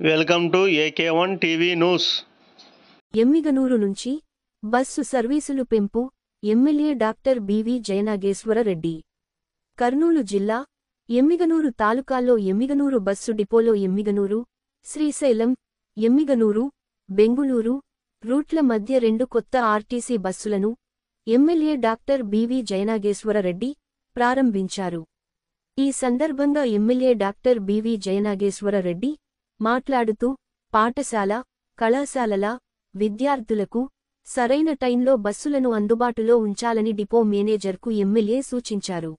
Welcome to AK1 TV news. Emmiganur నుంచి bus సర్వీసులు పెంపు MLA doctor BV Jayanageswara Reddy. Kurnool జిల్లా ఎమ్మిగనూరు తాలూకాలో ఎమ్మిగనూరు బస్సు డిపోలో ఎమ్మిగనూరు, శ్రీశైలం, ఎమ్మిగనూరు, బెంగుళూరు రూట్ల మధ్య 2 కొత్త ఆర్టీసీ బస్సులను ఎమ్మెల్యే డాక్టర్ బివి జయనాగేశ్వరరెడ్డి ప్రారంభించారు. ఈ సందర్భంగా ఎమ్మెల్యే డాక్టర్ బివి జయనాగేశ్వరరెడ్డి మాట్లాడుతూ పాఠశాల, కళాశాలల విద్యార్థులకు సరైన టైంలో బస్సులను అందుబాటులో ఉంచాలని డిపో మేనేజర్కు ఎమ్మెల్యే సూచించారు.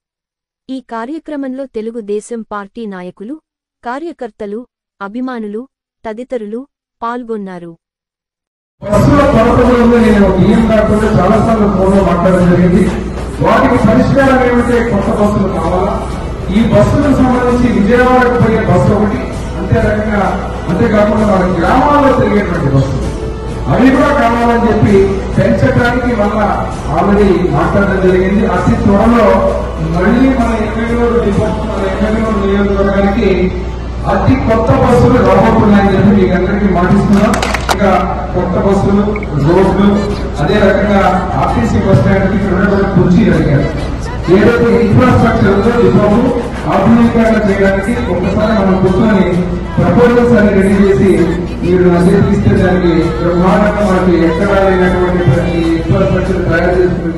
ఈ కార్యక్రమంలో తెలుగుదేశం పార్టీ నాయకులు, కార్యకర్తలు, అభిమానులు తదితరులు పాల్గొన్నారు. ఈ బస్సులకు సంబంధించి విజయవాడకు పోయే బస్సు ఒకటి, అంతేకాకుండా మన గ్రామాల్లో తిరిగేటువంటి బస్సులు అవి కూడా కావాలని చెప్పి పెంచడానికి వల్ల ఆల్రెడీ మాట్లాడడం జరిగింది. అతి త్వరలో మళ్లీ మన ఎమ్మెల్యేలు నియోజకవర్గానికి అతి కొత్త బస్సులు రాబోతున్నాయని చెప్పి మీకు అందరికీ మాటిస్తున్నాం. ఇంకా కొత్త బస్సులు, రోడ్లు, అదే రకంగా ఆర్టీసీ బస్ స్టాండ్కి ఉన్నటువంటి కుర్చీ అడిగారు. ఏదైతే ఇన్ఫ్రాస్ట్రక్చర్ ఉందో డిపోను ఆధునీకరణ చేయడానికి ఒక్కసారి మనం కూర్చొని ప్రపోజల్స్ అన్ని రెడీ చేసి మీరు నజీర్ దానికి బ్రహ్మాండంగా మనకి ఎక్కడ లేనటువంటి ఇన్ఫ్రాస్ట్రక్చర్ తయారు చేసుకుని